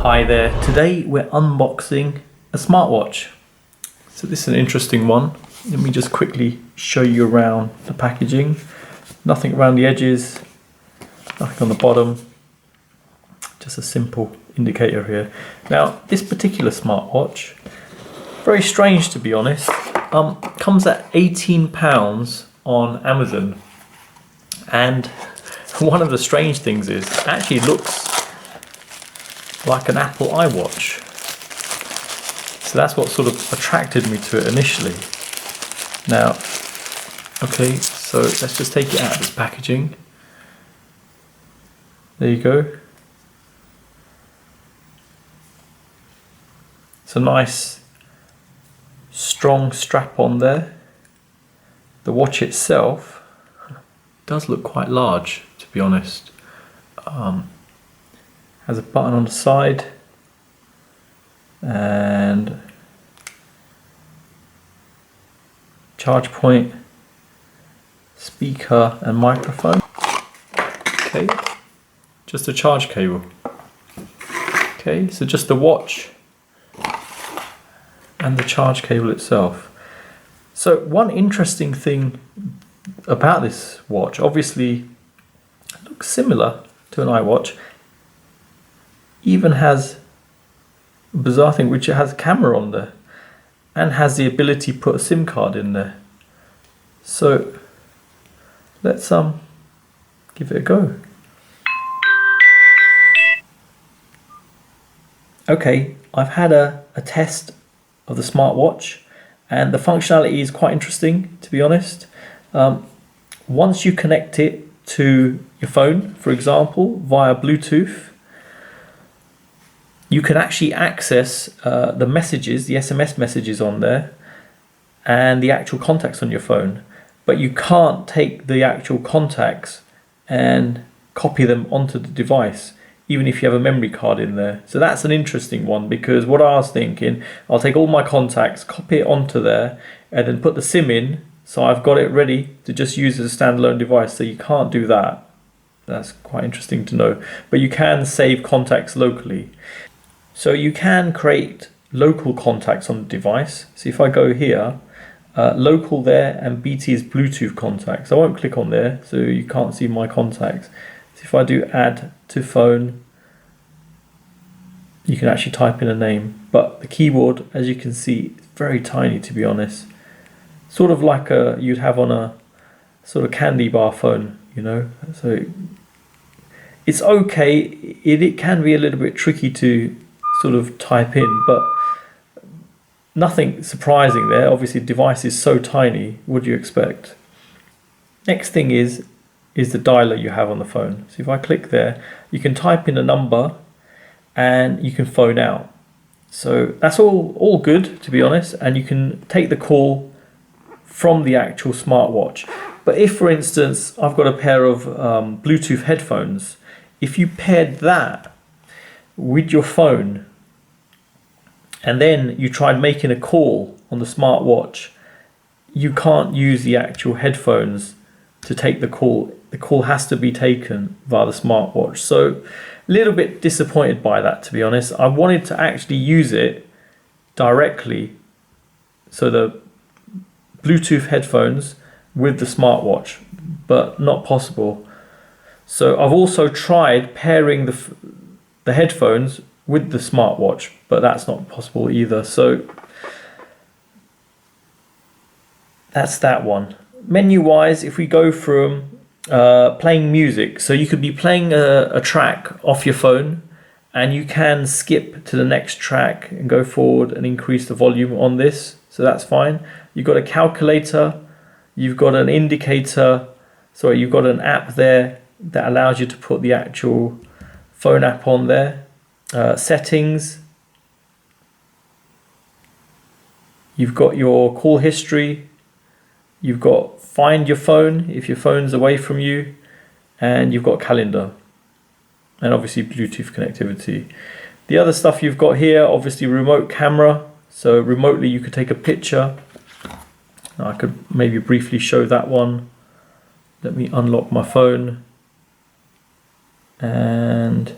Hi there, today we're unboxing a smartwatch. So this is an interesting one. Let me just quickly show you around the packaging. Nothing around the edges, nothing on the bottom, just a simple indicator here. Now this particular smartwatch, very strange to be honest, comes at £18 on Amazon, and one of the strange things is it actually looks like an Apple iWatch. So that's what sort of attracted me to it initially. Now, okay, so let's just take it out of this packaging. There you go. It's a nice strong strap on there. The watch itself does look quite large, to be honest. Has a button on the side and charge point, speaker and microphone. Okay, just a charge cable. Okay, so just the watch and the charge cable itself. So one interesting thing about this watch, obviously it looks similar to an iWatch, even has a bizarre thing which it has a camera on there and has the ability to put a SIM card in there. So let's give it a go. Okay, I've had a test of the smartwatch and the functionality is quite interesting, to be honest. Once you connect it to your phone, for example, via Bluetooth, you can actually access the messages, the SMS messages on there and the actual contacts on your phone, but you can't take the actual contacts and copy them onto the device, even if you have a memory card in there. So that's an interesting one, because what I was thinking, I'll take all my contacts, copy it onto there and then put the SIM in, so I've got it ready to just use as a standalone device. So you can't do that. That's quite interesting to know, but you can save contacts locally. So you can create local contacts on the device. So if I go here, local there, and BT is Bluetooth contacts. I won't click on there, so you can't see my contacts. So if I do add to phone, you can actually type in a name, but the keyboard, as you can see, is very tiny, to be honest. Sort of like you'd have on a sort of candy bar phone, you know. So it's okay. It can be a little bit tricky to sort of type in, but nothing surprising there. Obviously the device is so tiny, what do you expect? Next thing is the dialer you have on the phone. So if I click there, you can type in a number and you can phone out. So that's all good, to be honest, and you can take the call from the actual smartwatch. But if, for instance, I've got a pair of Bluetooth headphones, if you paired that with your phone and then you tried making a call on the smartwatch, you can't use the actual headphones to take the call. The call has to be taken via the smartwatch. So a little bit disappointed by that, to be honest. I wanted to actually use it directly, so the Bluetooth headphones with the smartwatch, but not possible. So I've also tried pairing the headphones with the smartwatch, but that's not possible either. So that's that one. Menu wise, if we go from playing music, so you could be playing a track off your phone and you can skip to the next track and go forward and increase the volume on this, so that's fine. You've got a calculator, you've got an indicator, sorry, you've got an app there that allows you to put the actual phone app on there. Settings, you've got your call history, you've got find your phone if your phone's away from you, and you've got calendar, and obviously Bluetooth connectivity. The other stuff you've got here, obviously remote camera, so remotely you could take a picture. Now I could maybe briefly show that one. Let me unlock my phone, and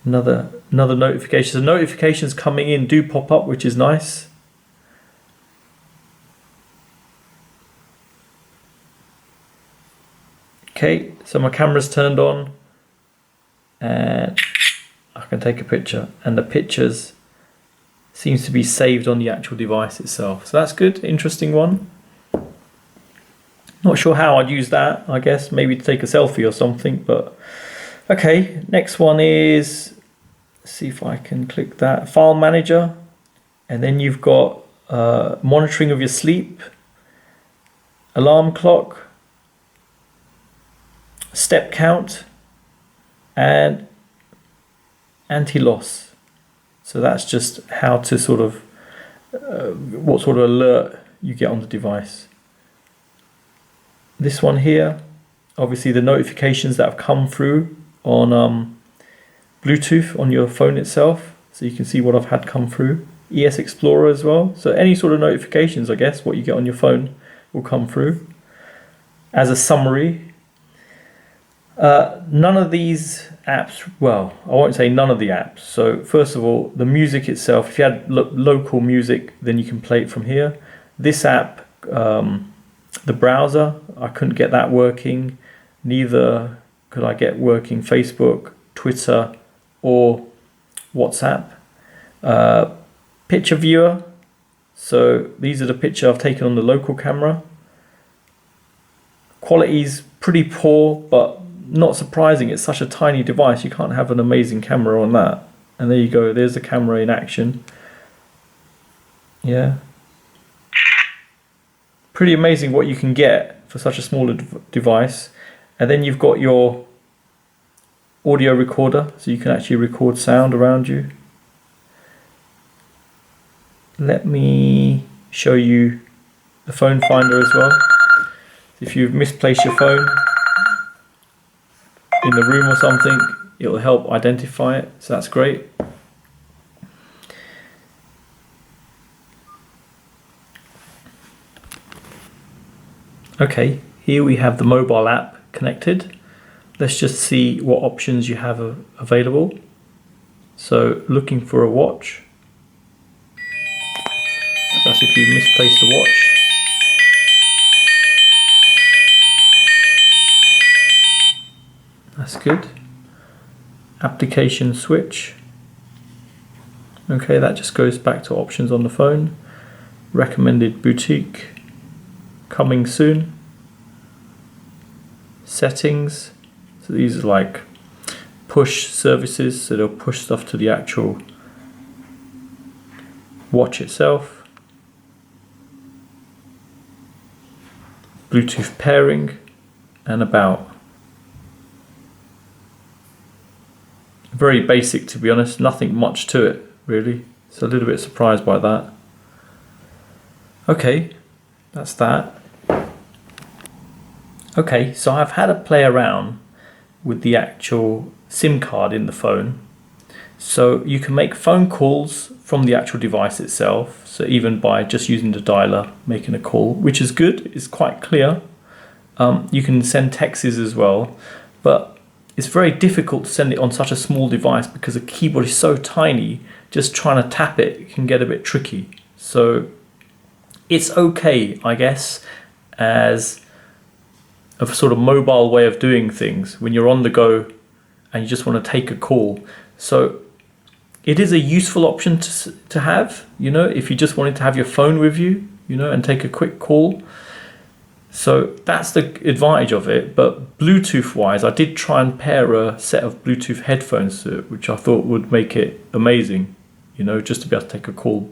Another notification. So notifications coming in do pop up, which is nice. Okay, so my camera's turned on and I can take a picture, and the pictures seems to be saved on the actual device itself. So that's good, interesting one. Not sure how I'd use that. I guess maybe to take a selfie or something, but okay. Next one is, let's see if I can click that, file manager, and then you've got monitoring of your sleep, alarm clock, step count, and anti-loss. So that's just how to sort of what sort of alert you get on the device. This one here, obviously the notifications that have come through on Bluetooth on your phone itself, so you can see what I've had come through. ES Explorer as well, so any sort of notifications, I guess, what you get on your phone will come through. As a summary, none of these apps, well, I won't say none of the apps. So first of all, the music itself, if you had local music, then you can play it from here. This app, the browser, I couldn't get that working. Neither could I get working Facebook, Twitter, or WhatsApp. Picture viewer, so these are the picture I've taken on the local camera. Quality's pretty poor, but not surprising. It's such a tiny device, you can't have an amazing camera on that. And there you go, there's the camera in action. Yeah, pretty amazing what you can get for such a smaller device. And then you've got your audio recorder, so you can actually record sound around you. Let me show you the phone finder as well. If you've misplaced your phone in the room or something, it will help identify it, so that's great. Okay, here we have the mobile app connected. Let's just see what options you have available. So looking for a watch. So that's if you've misplaced the watch. That's good. Application switch. Okay, that just goes back to options on the phone. Recommended boutique. Coming soon. Settings. So these are like push services, so they'll push stuff to the actual watch itself. Bluetooth pairing and about. Very basic, to be honest, nothing much to it really, so a little bit surprised by that. Okay, that's that. Okay, so I've had a play around with the actual SIM card in the phone. So you can make phone calls from the actual device itself, so even by just using the dialer making a call, which is good, it's quite clear. You can send texts as well, but it's very difficult to send it on such a small device because the keyboard is so tiny. Just trying to tap it can get a bit tricky. So it's okay, I guess, as a sort of mobile way of doing things when you're on the go and you just want to take a call. So it is a useful option to have, you know, if you just wanted to have your phone with you, you know, and take a quick call. So that's the advantage of it. But Bluetooth wise, I did try and pair a set of Bluetooth headphones to it, which I thought would make it amazing, you know, just to be able to take a call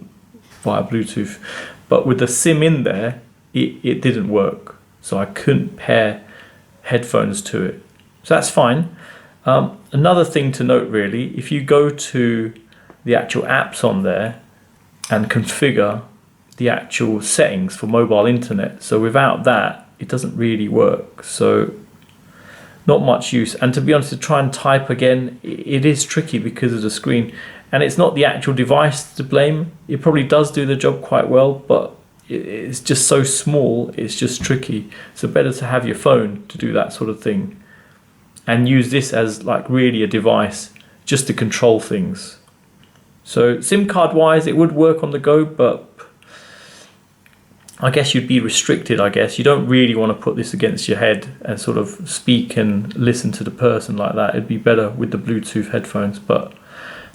via Bluetooth. But with the SIM in there, it didn't work. So I couldn't pair headphones to it. So that's fine. Another thing to note really, if you go to the actual apps on there and configure the actual settings for mobile internet, so without that it doesn't really work, so not much use. And to be honest, to try and type again, it is tricky because of the screen, and it's not the actual device to blame. It probably does do the job quite well, but it's just so small, it's just tricky. So better to have your phone to do that sort of thing and use this as like really a device just to control things. So SIM card wise, it would work on the go, but I guess you'd be restricted. I guess you don't really want to put this against your head and sort of speak and listen to the person like that. It'd be better with the Bluetooth headphones, but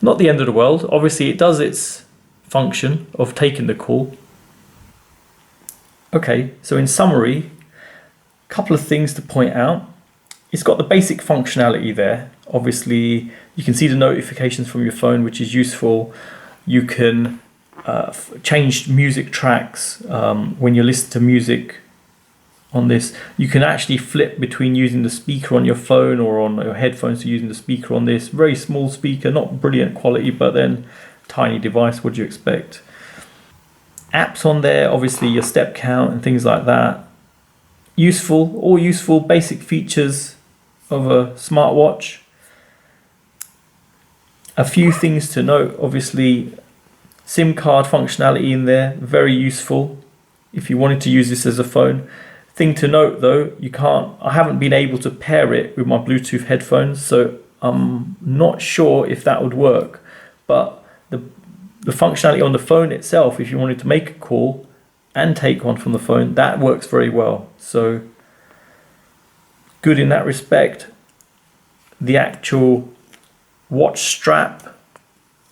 not the end of the world. Obviously it does its function of taking the call. Okay, so in summary, a couple of things to point out. It's got the basic functionality there. Obviously you can see the notifications from your phone, which is useful. You can change music tracks when you listen to music on this. You can actually flip between using the speaker on your phone or on your headphones to using the speaker on this. Very small speaker, not brilliant quality, but then tiny device, what do you expect? Apps on there, obviously your step count and things like that. Useful, all useful basic features of a smartwatch. A few things to note, obviously SIM card functionality in there, very useful if you wanted to use this as a phone. Thing to note though, I haven't been able to pair it with my Bluetooth headphones, so I'm not sure if that would work. But the functionality on the phone itself, if you wanted to make a call and take one from the phone, that works very well. So good in that respect. The actual watch strap,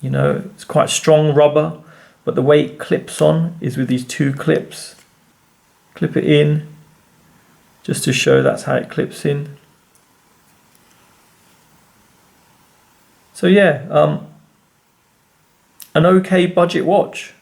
you know, it's quite strong rubber, but the way it clips on is with these two clips. Clip it in, just to show that's how it clips in. So yeah, an okay budget watch.